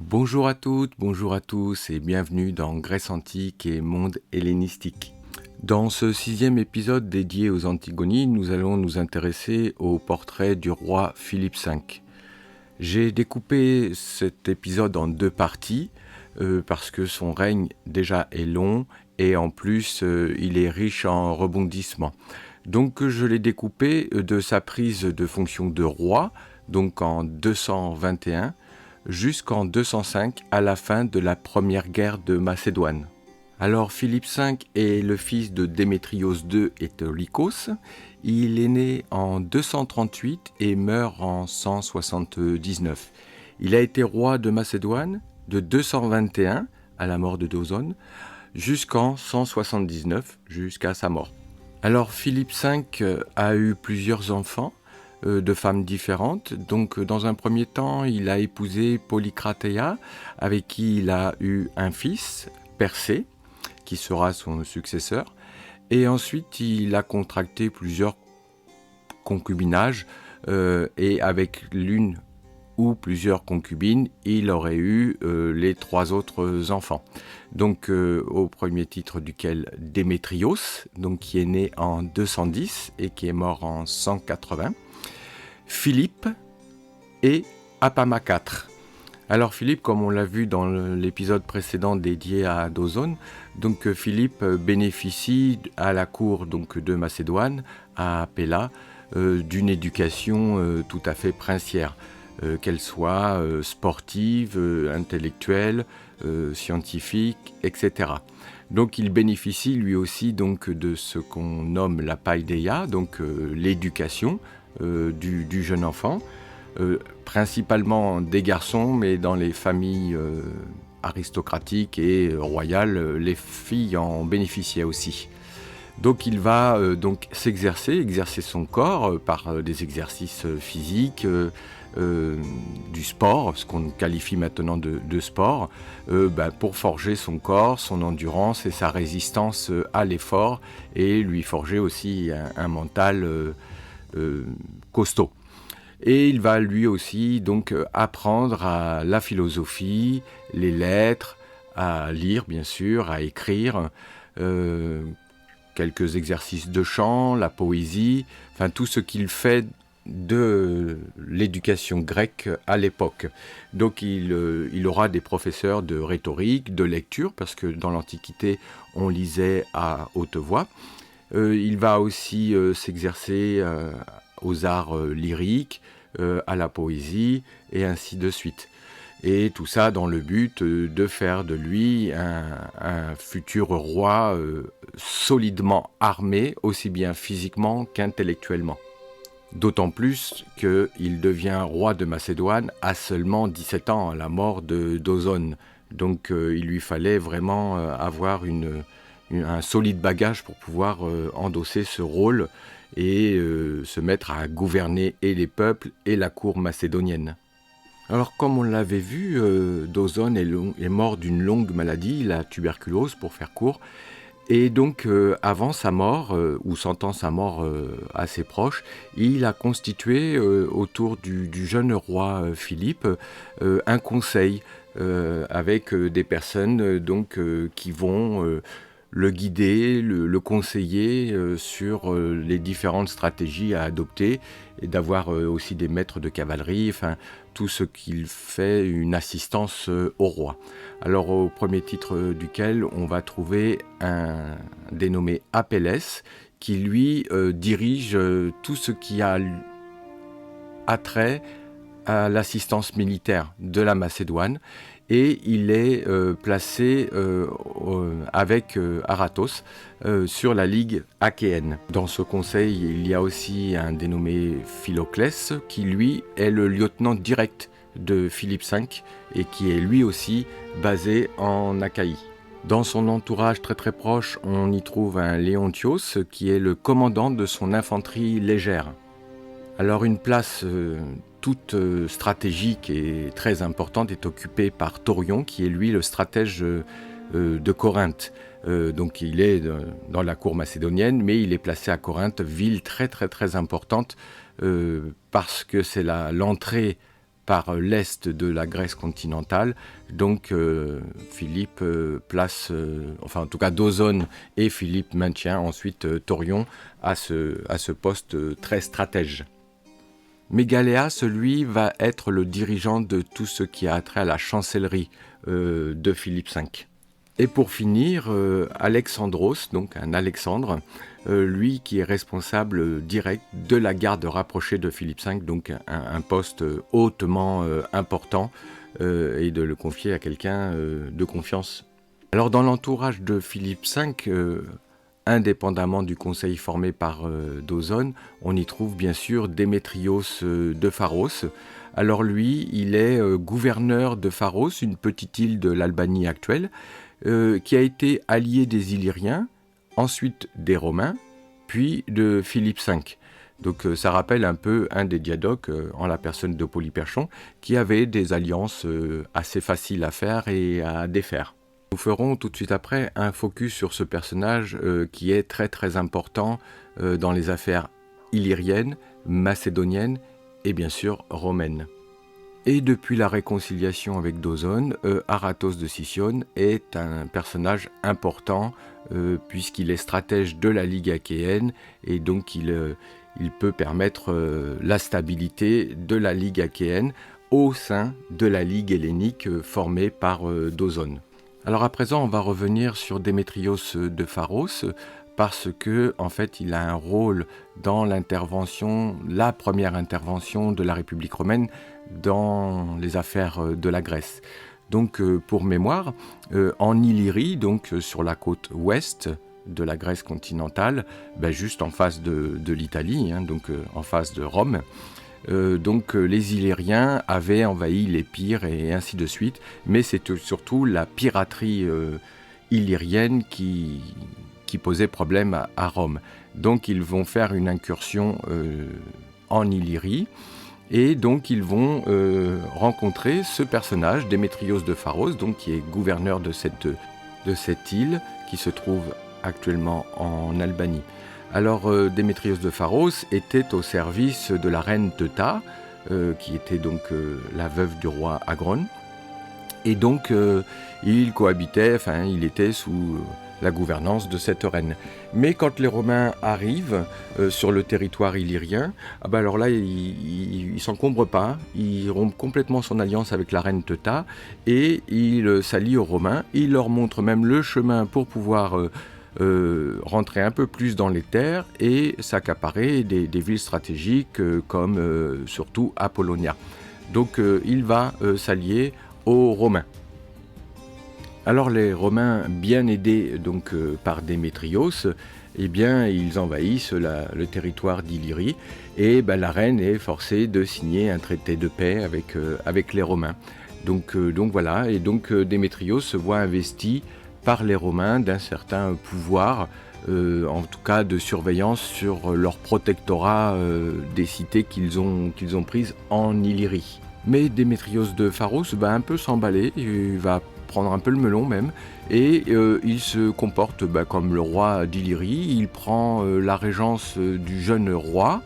Bonjour à toutes, bonjour à tous et bienvenue dans Grèce antique et monde hellénistique. Dans ce 6e épisode dédié aux Antigonies, nous allons nous intéresser au portrait du roi Philippe V. J'ai découpé cet épisode en 2 parties parce que son règne déjà est long et en plus il est riche en rebondissements. Donc je l'ai découpé de sa prise de fonction de roi, donc en 221, jusqu'en 205 à la fin de la première guerre de Macédoine. Alors Philippe V est le fils de Démétrios II et Taulikos. Il est né en 238 et meurt en 179. Il a été roi de Macédoine de 221 à la mort de Dozone jusqu'en 179, jusqu'à sa mort. Alors Philippe V a eu plusieurs enfants de femmes différentes. Donc dans un premier temps, il a épousé Polycratéa, avec qui il a eu un fils, Persée, qui sera son successeur. Et ensuite, il a contracté plusieurs concubinages et avec l'une ou plusieurs concubines, il aurait eu les 3 autres enfants. Donc au premier titre duquel Démétrios, donc qui est né en 210 et qui est mort en 180. Philippe et Apamacatre. Alors Philippe, comme on l'a vu dans l'épisode précédent dédié à Dozone, donc Philippe bénéficie à la cour donc, de Macédoine, à Pella, d'une éducation tout à fait princière, qu'elle soit sportive, intellectuelle, scientifique, etc. Donc il bénéficie lui aussi donc, de ce qu'on nomme la paideia, donc l'éducation du jeune enfant, principalement des garçons, mais dans les familles aristocratiques et royales, les filles en bénéficiaient aussi. Donc il va donc exercer son corps par des exercices physiques, du sport, ce qu'on qualifie maintenant de sport, pour forger son corps, son endurance et sa résistance à l'effort, et lui forger aussi un mental costaud. Et il va lui aussi donc apprendre à la philosophie, les lettres, à lire bien sûr, à écrire, quelques exercices de chant, la poésie, enfin tout ce qu'il fait de l'éducation grecque à l'époque. Donc il aura des professeurs de rhétorique, de lecture, parce que dans l'Antiquité on lisait à haute voix. Il va aussi s'exercer aux arts lyriques, à la poésie, et ainsi de suite. Et tout ça dans le but de faire de lui un futur roi solidement armé, aussi bien physiquement qu'intellectuellement. D'autant plus qu'il devient roi de Macédoine à seulement 17 ans, à la mort de Dozone. Donc il lui fallait vraiment avoir un solide bagage pour pouvoir endosser ce rôle et se mettre à gouverner et les peuples et la cour macédonienne. Alors comme on l'avait vu, Dozone est mort d'une longue maladie, la tuberculose pour faire court, et donc avant sa mort, ou sentant sa mort assez proche, il a constitué autour du jeune roi Philippe un conseil avec des personnes qui vont le guider, le conseiller sur les différentes stratégies à adopter, et d'avoir aussi des maîtres de cavalerie, enfin tout ce qu'il fait une assistance au roi. Alors au premier titre duquel on va trouver un dénommé Apelles, qui lui dirige tout ce qui a attrait à l'assistance militaire de la Macédoine, et il est placé avec Aratos sur la ligue achéenne. Dans ce conseil, il y a aussi un dénommé Philoclès, qui lui est le lieutenant direct de Philippe V et qui est lui aussi basé en Achaïe. Dans son entourage très très proche, on y trouve un Léontios qui est le commandant de son infanterie légère. Alors une place toute stratégique et très importante est occupée par Taurion, qui est lui le stratège de Corinthe. Donc il est dans la cour macédonienne, mais il est placé à Corinthe, ville très très très importante, parce que c'est l'entrée par l'est de la Grèce continentale. Donc Philippe place, enfin en tout cas d'Ozone et Philippe maintient ensuite Thorion à ce poste très stratège. Mégaléas, lui, va être le dirigeant de tout ce qui a trait à la chancellerie de Philippe V. Et pour finir, Alexandros, donc un Alexandre, lui qui est responsable direct de la garde rapprochée de Philippe V, donc un poste hautement important, et de le confier à quelqu'un de confiance. Alors dans l'entourage de Philippe V, indépendamment du conseil formé par d'Ozone, on y trouve bien sûr Démétrios de Pharos. Alors lui, il est gouverneur de Pharos, une petite île de l'Albanie actuelle, qui a été allié des Illyriens, ensuite des Romains, puis de Philippe V. Donc ça rappelle un peu un des diadoques, en la personne de Polyperchon, qui avait des alliances assez faciles à faire et à défaire. Nous ferons tout de suite après un focus sur ce personnage qui est très très important dans les affaires illyriennes, macédoniennes et bien sûr romaines. Et depuis la réconciliation avec d'Ozone, Aratos de Sicyone est un personnage important puisqu'il est stratège de la Ligue achéenne et donc il peut permettre la stabilité de la Ligue achéenne au sein de la Ligue hellénique formée par d'Ozone. Alors à présent, on va revenir sur Démétrios de Pharos parce que en fait, il a un rôle dans l'intervention, la première intervention de la République romaine dans les affaires de la Grèce. Donc pour mémoire, en Illyrie, donc sur la côte ouest de la Grèce continentale, juste en face de l'Italie, donc en face de Rome, les Illyriens avaient envahi l'Épire et ainsi de suite, mais c'est surtout la piraterie illyrienne qui posait problème à Rome. Donc ils vont faire une incursion en Illyrie, et donc ils vont rencontrer ce personnage, Démétrios de Pharos, donc qui est gouverneur de cette île qui se trouve actuellement en Albanie. Alors Démétrios de Pharos était au service de la reine Teuta, qui était donc la veuve du roi Agrone, et donc il cohabitait, il était sous la gouvernance de cette reine. Mais quand les Romains arrivent sur le territoire illyrien, alors là, ils s'encombrent pas, ils rompent complètement son alliance avec la reine Teuta, et ils s'allient aux Romains, ils leur montrent même le chemin pour pouvoir rentrer un peu plus dans les terres et s'accaparer des villes stratégiques comme surtout Apollonia. Donc il va s'allier aux Romains. Alors les Romains, bien aidés donc par Démétrios, ils envahissent le territoire d'Illyrie et la reine est forcée de signer un traité de paix avec les Romains. Donc voilà, et donc Démétrios se voit investi par les Romains d'un certain pouvoir, en tout cas de surveillance sur leur protectorat des cités qu'ils ont prises en Illyrie. Mais Démétrios de Pharos va un peu s'emballer, il va prendre un peu le melon même, et il se comporte comme le roi d'Illyrie, il prend la régence du jeune roi,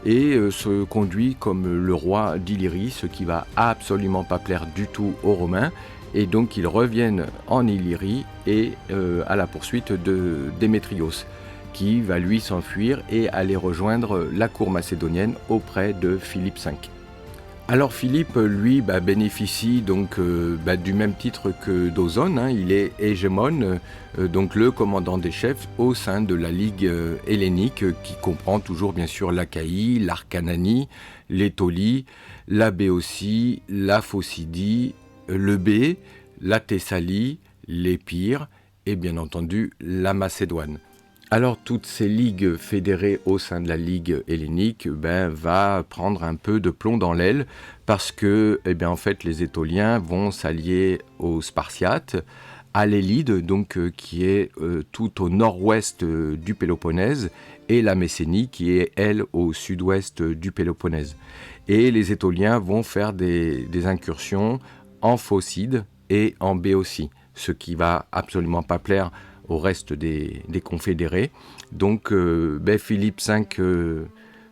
et se conduit comme le roi d'Illyrie, ce qui va absolument pas plaire du tout aux Romains, et donc ils reviennent en Illyrie et à la poursuite de Démétrios, qui va lui s'enfuir et aller rejoindre la cour macédonienne auprès de Philippe V. Alors Philippe, lui, bénéficie donc du même titre que d'Ozone, il est hégémone, donc le commandant des chefs au sein de la Ligue hellénique qui comprend toujours bien sûr l'Achaïe, l'Arcananie, l'Étolie, la Béotie, la Phocydie, le B, la Thessalie, l'Épire et bien entendu la Macédoine. Alors toutes ces ligues fédérées au sein de la Ligue hellénique va prendre un peu de plomb dans l'aile parce que en fait les Étoliens vont s'allier aux Spartiates, à l'Élide donc qui est tout au nord-ouest du Péloponnèse et la Messénie qui est elle au sud-ouest du Péloponnèse. Et les Étoliens vont faire des incursions en Phocide et en Béotie, ce qui va absolument pas plaire au reste des confédérés. Donc Philippe V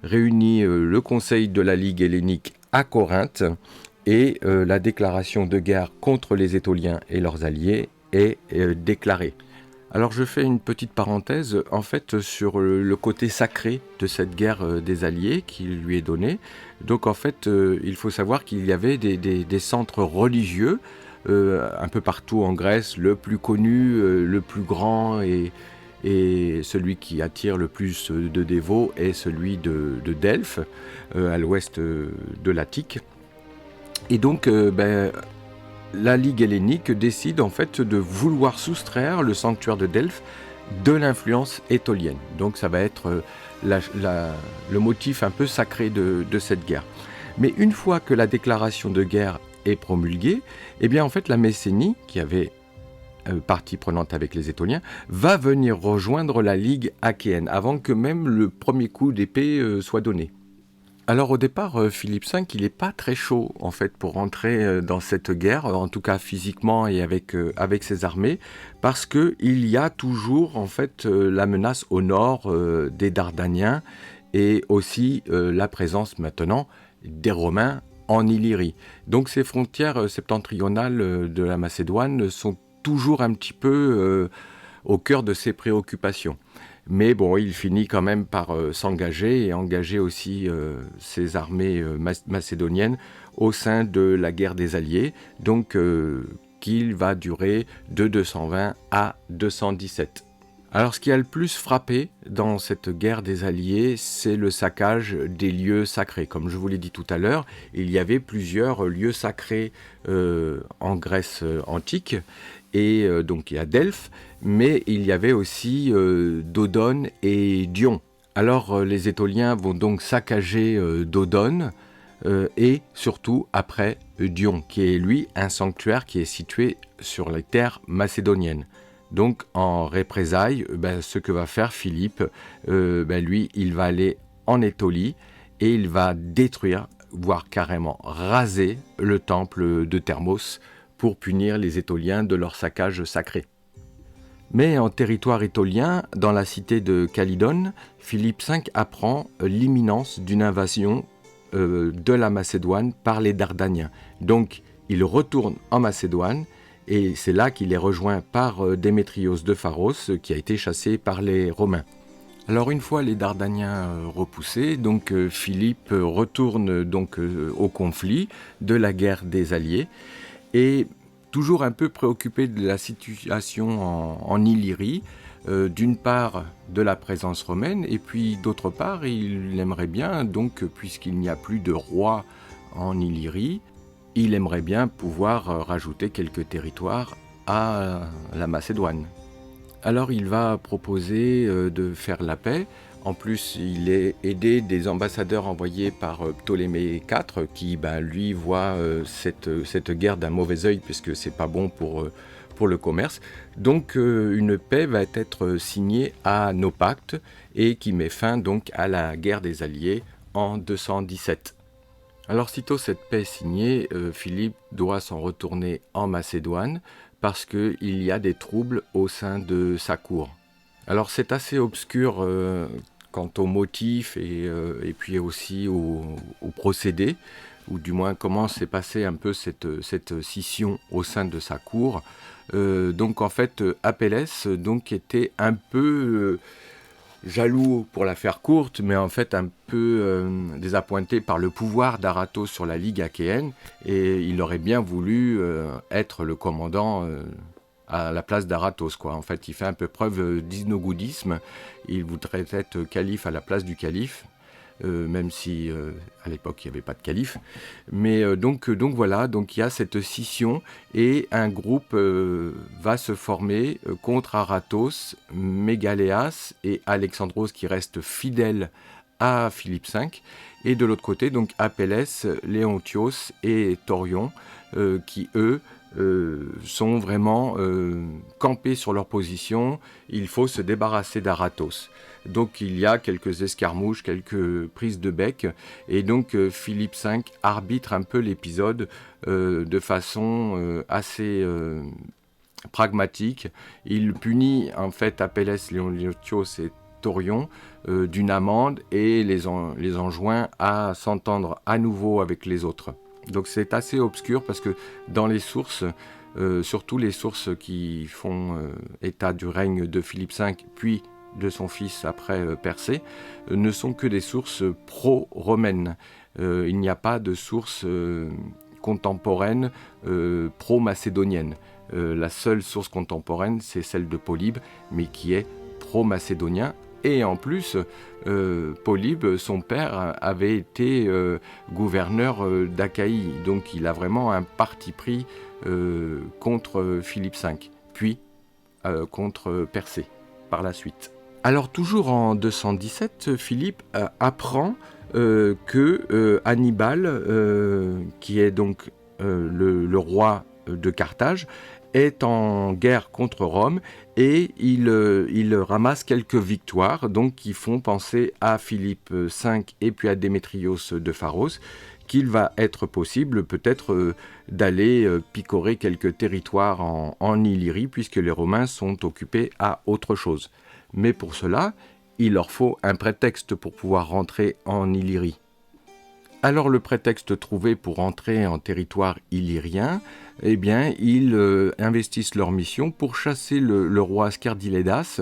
réunit le conseil de la Ligue hellénique à Corinthe et la déclaration de guerre contre les Étoliens et leurs alliés est déclarée. Alors je fais une petite parenthèse en fait sur le côté sacré de cette guerre des Alliés qui lui est donnée. Donc en fait il faut savoir qu'il y avait des centres religieux un peu partout en Grèce. Le plus connu, le plus grand et celui qui attire le plus de dévots est celui de Delphes, à l'ouest de l'Attique. Et donc la Ligue hellénique décide en fait de vouloir soustraire le sanctuaire de Delphes de l'influence étolienne. Donc ça va être le motif un peu sacré de cette guerre. Mais une fois que la déclaration de guerre est promulguée, eh bien en fait la Messénie, qui avait partie prenante avec les Étoliens, va venir rejoindre la Ligue achéenne avant que même le premier coup d'épée soit donné. Alors au départ, Philippe V, il n'est pas très chaud en fait pour rentrer dans cette guerre, en tout cas physiquement et avec ses armées, parce qu'il y a toujours en fait la menace au nord des Dardaniens et aussi la présence maintenant des Romains en Illyrie. Donc ces frontières septentrionales de la Macédoine sont toujours un petit peu au cœur de ses préoccupations. Mais bon, il finit quand même par s'engager et engager aussi ses armées macédoniennes au sein de la guerre des Alliés, donc qui va durer de 220 à 217. Alors ce qui a le plus frappé dans cette guerre des Alliés, c'est le saccage des lieux sacrés. Comme je vous l'ai dit tout à l'heure, il y avait plusieurs lieux sacrés en Grèce antique, et donc il y a Delphes, mais il y avait aussi Dodone et Dion. Alors les Étoliens vont donc saccager Dodone et surtout après Dion, qui est lui un sanctuaire qui est situé sur les terres macédoniennes. Donc en représailles, ce que va faire Philippe, lui, il va aller en Étolie et il va détruire, voire carrément raser le temple de Thermos pour punir les Étoliens de leur saccage sacré. Mais en territoire étolien, dans la cité de Calydone, Philippe V apprend l'imminence d'une invasion de la Macédoine par les Dardaniens. Donc il retourne en Macédoine et c'est là qu'il est rejoint par Démétrios de Pharos qui a été chassé par les Romains. Alors une fois les Dardaniens repoussés, donc Philippe retourne donc au conflit de la guerre des Alliés et toujours un peu préoccupé de la situation en Illyrie, d'une part de la présence romaine et puis d'autre part il aimerait bien, donc puisqu'il n'y a plus de roi en Illyrie, il aimerait bien pouvoir rajouter quelques territoires à la Macédoine. Alors il va proposer de faire la paix. En plus, il est aidé des ambassadeurs envoyés par Ptolémée IV, qui lui voit cette guerre d'un mauvais œil, puisque c'est pas bon pour le commerce. Donc une paix va être signée à Naupacte et qui met fin donc à la guerre des Alliés en 217. Alors sitôt cette paix signée, Philippe doit s'en retourner en Macédoine parce qu'il y a des troubles au sein de sa cour. Alors c'est assez obscur quant aux motifs et puis aussi au procédé, ou du moins comment s'est passée un peu cette scission au sein de sa cour. Donc en fait, Apelles donc, était un peu jaloux pour la faire courte, mais en fait un peu désappointé par le pouvoir d'Aratos sur la Ligue achéenne, et il aurait bien voulu être le commandant à la place d'Aratos, quoi. En fait, il fait un peu preuve d'isnogoudisme. Il voudrait être calife à la place du calife, même si à l'époque il n'y avait pas de calife. Mais donc voilà, donc il y a cette scission et un groupe va se former contre Aratos, Mégaléas et Alexandros qui restent fidèles à Philippe V. Et de l'autre côté, donc Apelles, Léontios et Torion qui eux sont vraiment campés sur leur position. Il faut se débarrasser d'Aratos. Donc il y a quelques escarmouches, quelques prises de bec, et donc Philippe V arbitre un peu l'épisode de façon assez pragmatique. Il punit en fait Apelles, Léontios et Torion d'une amende et les enjoint à s'entendre à nouveau avec les autres. Donc c'est assez obscur parce que dans les sources, surtout les sources qui font état du règne de Philippe V, puis de son fils après Persée, ne sont que des sources pro-romaines. Il n'y a pas de sources contemporaines pro-macédoniennes. La seule source contemporaine, c'est celle de Polybe, mais qui est pro-macédonien. Et en plus, Polybe, son père, avait été gouverneur d'Achaïe, donc il a vraiment un parti pris contre Philippe V, puis contre Persée par la suite. Alors toujours en 217, Philippe apprend que Hannibal, qui est donc le roi de Carthage, est en guerre contre Rome et il ramasse quelques victoires donc qui font penser à Philippe V et puis à Démétrios de Pharos qu'il va être possible peut-être d'aller picorer quelques territoires en Illyrie puisque les Romains sont occupés à autre chose. Mais pour cela, il leur faut un prétexte pour pouvoir rentrer en Illyrie. Alors le prétexte trouvé pour entrer en territoire illyrien, eh bien, ils investissent leur mission pour chasser le roi Scardilédas,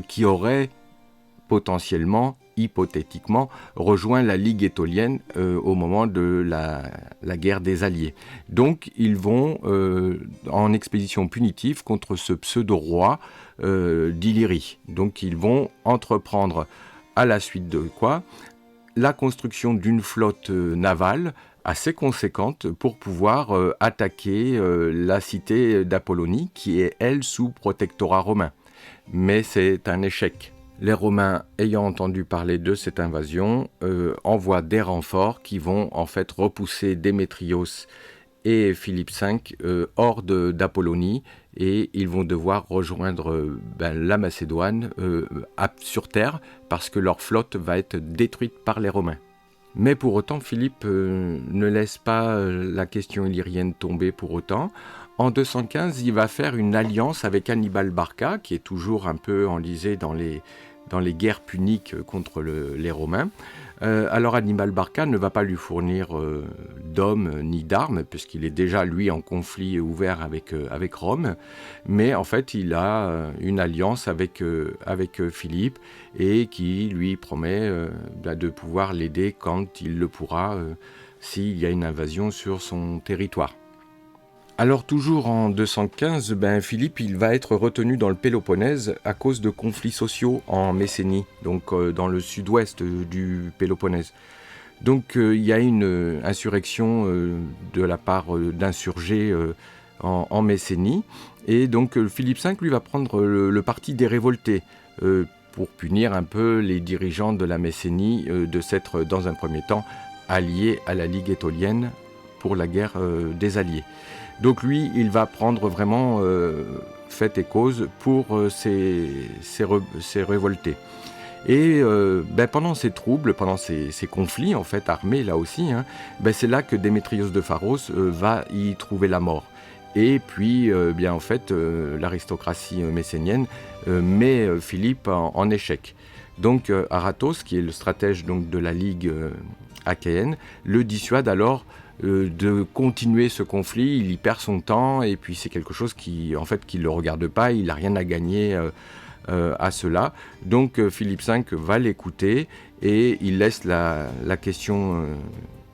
qui aurait potentiellement, hypothétiquement, rejoint la Ligue étolienne au moment de la guerre des Alliés. Donc, ils vont en expédition punitive contre ce pseudo-roi d'Illyrie. Donc, ils vont entreprendre, à la suite de quoi, la construction d'une flotte navale assez conséquente pour pouvoir attaquer la cité d'Apollonie qui est, elle, sous protectorat romain. Mais c'est un échec. Les Romains, ayant entendu parler de cette invasion, envoient des renforts qui vont en fait repousser Démétrios et Philippe V hors d'Apollonie et ils vont devoir rejoindre la Macédoine sur terre parce que leur flotte va être détruite par les Romains. Mais pour autant, Philippe ne laisse pas la question illyrienne tomber pour autant. En 215, il va faire une alliance avec Hannibal Barca, qui est toujours un peu enlisé dans les guerres puniques contre les Romains. Alors Hannibal Barca ne va pas lui fournir d'hommes ni d'armes, puisqu'il est déjà, lui, en conflit ouvert avec Rome. Mais en fait, il a une alliance avec Philippe et qui lui promet de pouvoir l'aider quand il le pourra, s'il y a une invasion sur son territoire. Alors toujours en 215, Philippe il va être retenu dans le Péloponnèse à cause de conflits sociaux en Messénie, donc dans le sud-ouest du Péloponnèse. Donc il y a une insurrection de la part d'insurgés en Messénie, et donc Philippe V lui va prendre le parti des révoltés pour punir un peu les dirigeants de la Messénie de s'être dans un premier temps alliés à la Ligue étolienne pour la guerre des Alliés. Donc lui, il va prendre vraiment fait et cause pour ces révoltés. Et pendant ces troubles, pendant ces conflits en fait armés là aussi, c'est là que Démétrios de Pharos va y trouver la mort. Et puis, en fait, l'aristocratie messénienne met Philippe en échec. Donc Aratos, qui est le stratège donc, de la Ligue achéenne, le dissuade alors de continuer ce conflit. Il y perd son temps et puis c'est quelque chose qui le regarde pas, il n'a rien à gagner à cela. Donc Philippe V va l'écouter et il laisse la question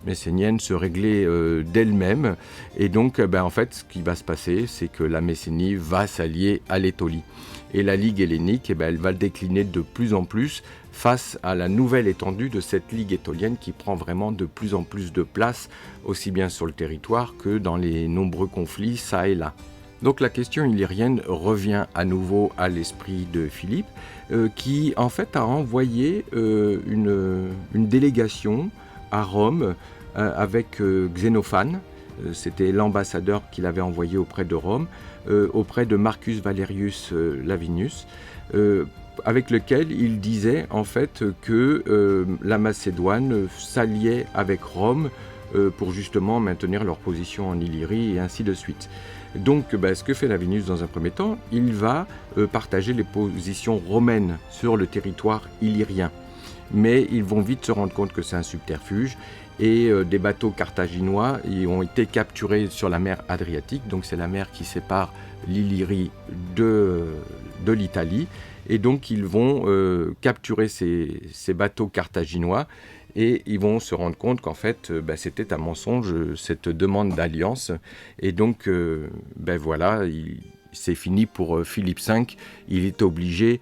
messénienne se régler d'elle-même. Et donc en fait ce qui va se passer, c'est que la Messénie va s'allier à l'Étolie. Et la Ligue hellénique, elle va décliner de plus en plus face à la nouvelle étendue de cette Ligue étolienne qui prend vraiment de plus en plus de place, aussi bien sur le territoire que dans les nombreux conflits ça et là. Donc la question illyrienne revient à nouveau à l'esprit de Philippe, qui en fait a envoyé une délégation à Rome avec Xénophane. C'était l'ambassadeur qu'il avait envoyé auprès de Rome, auprès de Marcus Valerius Lavinius, avec lequel il disait en fait que la Macédoine s'alliait avec Rome pour justement maintenir leur position en Illyrie et ainsi de suite. Donc ce que fait Lavinius dans un premier temps, il va partager les positions romaines sur le territoire illyrien. Mais ils vont vite se rendre compte que c'est un subterfuge et des bateaux carthaginois ont été capturés sur la mer Adriatique, donc c'est la mer qui sépare l'Illyrie de l'Italie, et donc ils vont capturer ces bateaux carthaginois, et ils vont se rendre compte qu'en fait c'était un mensonge, cette demande d'alliance, et donc voilà, c'est fini pour Philippe V. Il est obligé,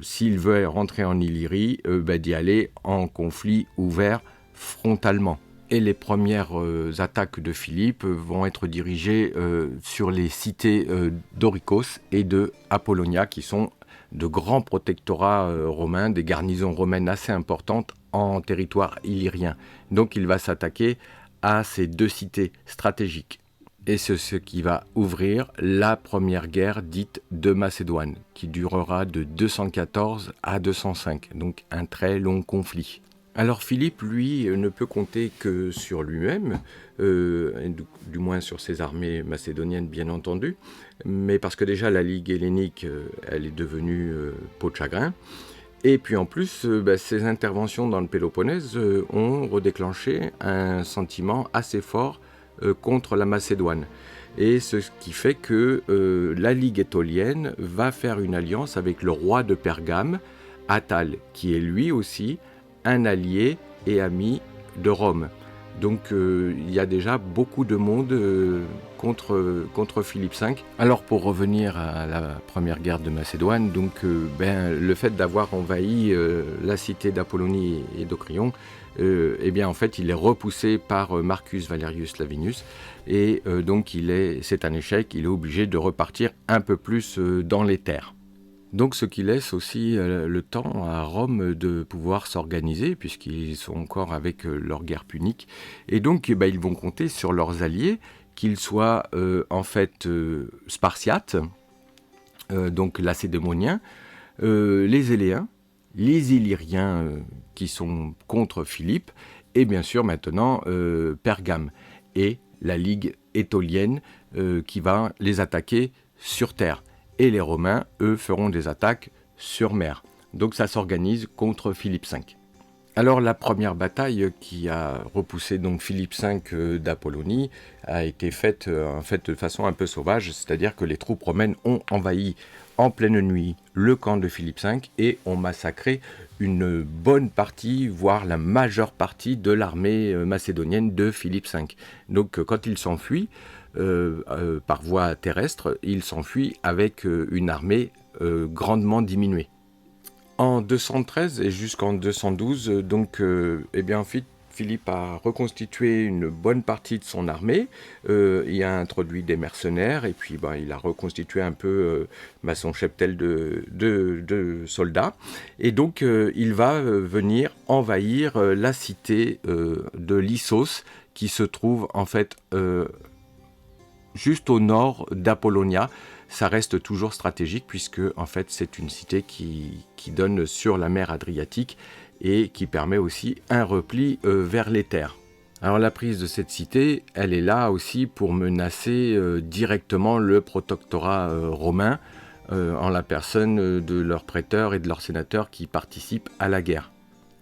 s'il veut rentrer en Illyrie, d'y aller en conflit ouvert frontalement. Et les premières attaques de Philippe vont être dirigées sur les cités d'Oricos et de Apollonia, qui sont de grands protectorats romains, des garnisons romaines assez importantes en territoire illyrien. Donc il va s'attaquer à ces deux cités stratégiques. Et c'est ce qui va ouvrir la première guerre dite de Macédoine, qui durera de 214 à 205, donc un très long conflit. Alors Philippe, lui, ne peut compter que sur lui-même, du moins sur ses armées macédoniennes bien entendu, mais parce que déjà la Ligue hellénique, elle est devenue peau de chagrin, et puis en plus, ses interventions dans le Péloponnèse ont redéclenché un sentiment assez fort contre la Macédoine. Et ce qui fait que la Ligue étolienne va faire une alliance avec le roi de Pergame, Attale, qui est lui aussi un allié et ami de Rome. Donc il y a déjà beaucoup de monde contre Philippe V. Alors pour revenir à la première guerre de Macédoine, donc, le fait d'avoir envahi la cité d'Apollonie et d'Ocrion, en fait il est repoussé par Marcus Valerius Lavinus, et donc c'est un échec, il est obligé de repartir un peu plus dans les terres. Donc ce qui laisse aussi le temps à Rome de pouvoir s'organiser, puisqu'ils sont encore avec leur guerre punique. Et donc ils vont compter sur leurs alliés, qu'ils soient en fait spartiates, donc lacédémoniens, les Éléens, les Illyriens qui sont contre Philippe, et bien sûr maintenant Pergame, et la Ligue étolienne qui va les attaquer sur terre. Et les Romains, eux, feront des attaques sur mer. Donc ça s'organise contre Philippe V. Alors la première bataille qui a repoussé donc Philippe V d'Apollonie a été faite en fait de façon un peu sauvage, c'est-à-dire que les troupes romaines ont envahi en pleine nuit le camp de Philippe V et ont massacré une bonne partie, voire la majeure partie de l'armée macédonienne de Philippe V. Donc quand ils s'enfuient, par voie terrestre, il s'enfuit avec une armée grandement diminuée. En 213 et jusqu'en 212, Philippe a reconstitué une bonne partie de son armée, il a introduit des mercenaires et puis il a reconstitué un peu son cheptel de soldats. Et donc il va venir envahir la cité de Lissos, qui se trouve en fait juste au nord d'Apollonia. Ça reste toujours stratégique puisque en fait c'est une cité qui donne sur la mer Adriatique et qui permet aussi un repli vers les terres. Alors la prise de cette cité, elle est là aussi pour menacer directement le protectorat romain en la personne de leurs prêteurs et de leurs sénateurs qui participent à la guerre.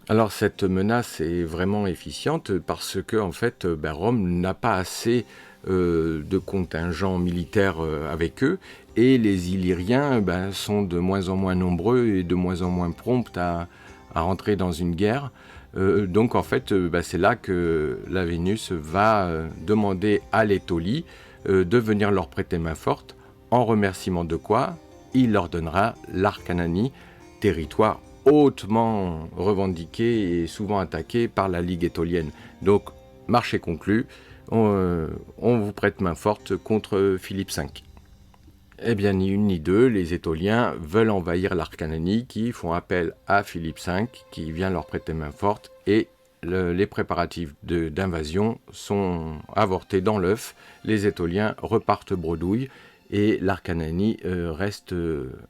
Alors cette menace est vraiment efficiente parce que en fait Rome n'a pas assez de contingents militaires avec eux, et les Illyriens sont de moins en moins nombreux et de moins en moins prompts à rentrer dans une guerre. Donc en fait c'est là que Lavinus va demander à l'Étolie de venir leur prêter main forte, en remerciement de quoi il leur donnera l'Arcananie, territoire hautement revendiqué et souvent attaqué par la Ligue étolienne. Donc marché conclu, on vous prête main forte contre Philippe V. Eh bien, ni une ni deux, les Étoliens veulent envahir l'Arcananie, qui font appel à Philippe V, qui vient leur prêter main forte, et les préparatifs d'invasion sont avortés dans l'œuf. Les Étoliens repartent bredouille, et l'Arcananie reste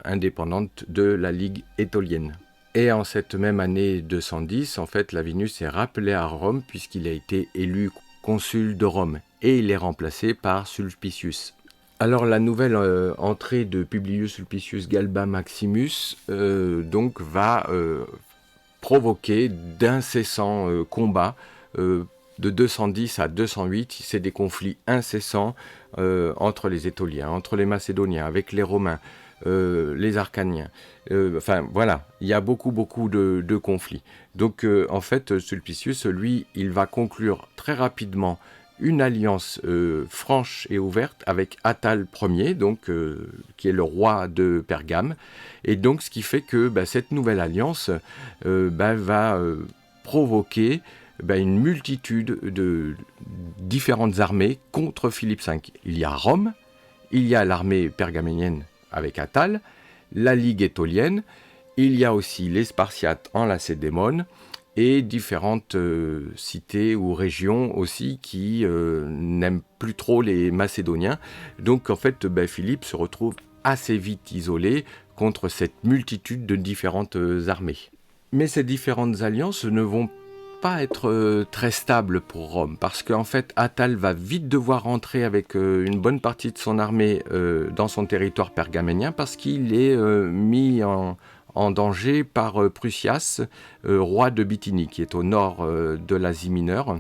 indépendante de la Ligue étolienne. Et en cette même année 210, en fait, Lavinus est rappelé à Rome, puisqu'il a été élu consul de Rome, et il est remplacé par Sulpicius. Alors la nouvelle entrée de Publius Sulpicius Galba Maximus va provoquer d'incessants combats de 210 à 208, c'est des conflits incessants entre les Étoliens, entre les Macédoniens, avec les Romains, les Arcaniens. Enfin voilà, il y a beaucoup de conflits. Donc en fait, Sulpicius, lui, il va conclure très rapidement une alliance franche et ouverte avec Attale Ier, donc, qui est le roi de Pergame. Et donc ce qui fait que cette nouvelle alliance va provoquer une multitude de différentes armées contre Philippe V. Il y a Rome, il y a l'armée pergaménienne avec Attale, la Ligue étolienne, il y a aussi les Spartiates en Lacédémone, et différentes cités ou régions aussi qui n'aiment plus trop les Macédoniens. Donc en fait, Philippe se retrouve assez vite isolé contre cette multitude de différentes armées. Mais ces différentes alliances ne vont pas être très stables pour Rome, parce qu'en fait, Attale va vite devoir rentrer avec une bonne partie de son armée dans son territoire pergaménien, parce qu'il est mis en danger par Prusias, roi de Bithynie, qui est au nord de l'Asie mineure.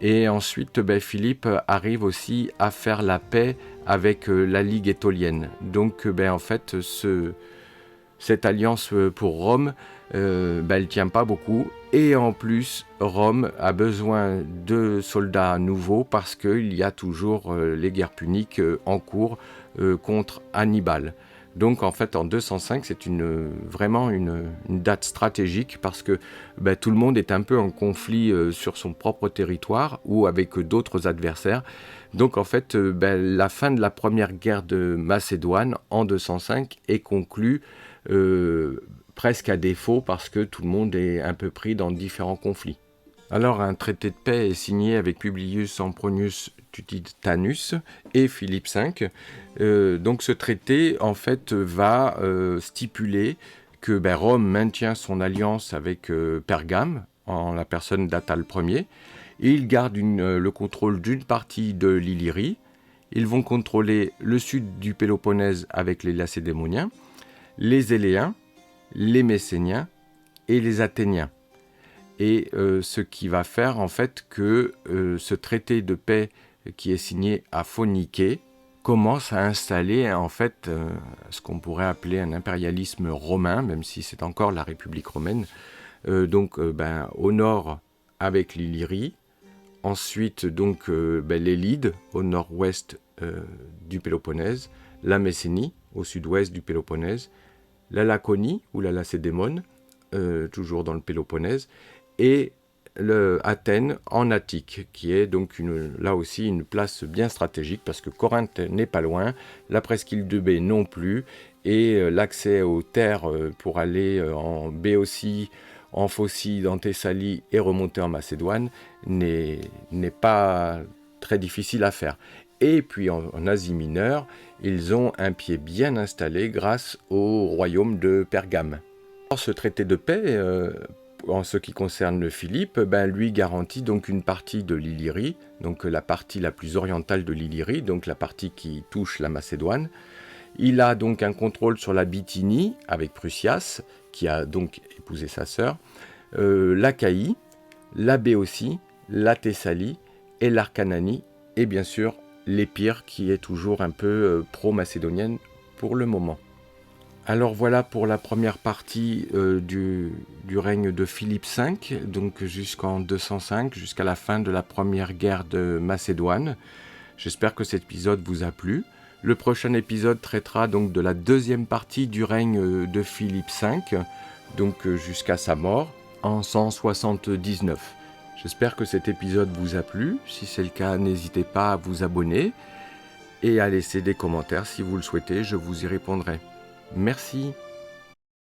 Et ensuite, Philippe arrive aussi à faire la paix avec la Ligue étolienne. Donc, en fait, cette alliance pour Rome, elle ne tient pas beaucoup. Et en plus, Rome a besoin de soldats nouveaux parce qu'il y a toujours les guerres puniques en cours contre Hannibal. Donc en fait en 205 c'est vraiment une date stratégique parce que tout le monde est un peu en conflit sur son propre territoire ou avec d'autres adversaires. Donc en fait la fin de la première guerre de Macédoine en 205 est conclue presque à défaut parce que tout le monde est un peu pris dans différents conflits. Alors un traité de paix est signé avec Publius Sempronius Tuditanus et Philippe V. Donc ce traité en fait va stipuler que Rome maintient son alliance avec Pergame en la personne d'Attale Ier. Et ils gardent le contrôle d'une partie de l'Illyrie. Ils vont contrôler le sud du Péloponnèse avec les Lacédémoniens, les Éléens, les Messéniens et les Athéniens. Et ce qui va faire en fait que ce traité de paix qui est signé à Phoniquée commence à installer en fait ce qu'on pourrait appeler un impérialisme romain, même si c'est encore la République romaine. Donc au nord avec l'Illyrie, ensuite donc les Lydes au nord-ouest du Péloponnèse, la Messénie au sud-ouest du Péloponnèse, la Laconie ou la Lacédémone, toujours dans le Péloponnèse, et Athènes en Attique, qui est donc là aussi une place bien stratégique parce que Corinthe n'est pas loin, la presqu'île de Bé non plus, et l'accès aux terres pour aller en Béotie, en Phocide, en Thessalie et remonter en Macédoine n'est pas très difficile à faire. Et puis en Asie mineure, ils ont un pied bien installé grâce au royaume de Pergame. Alors, ce traité de paix, en ce qui concerne Philippe, lui garantit donc une partie de l'Illyrie, donc la partie la plus orientale de l'Illyrie, donc la partie qui touche la Macédoine. Il a donc un contrôle sur la Bithynie avec Prusias, qui a donc épousé sa sœur, l'Achaïe, la Béotie, la Thessalie et l'Arcananie, et bien sûr l'Épire qui est toujours un peu pro-macédonienne pour le moment. Alors voilà pour la première partie du règne de Philippe V, donc jusqu'en 205, jusqu'à la fin de la première guerre de Macédoine. J'espère que cet épisode vous a plu. Le prochain épisode traitera donc de la deuxième partie du règne de Philippe V, donc jusqu'à sa mort en 179. J'espère que cet épisode vous a plu. Si c'est le cas, n'hésitez pas à vous abonner et à laisser des commentaires si vous le souhaitez, je vous y répondrai. Merci.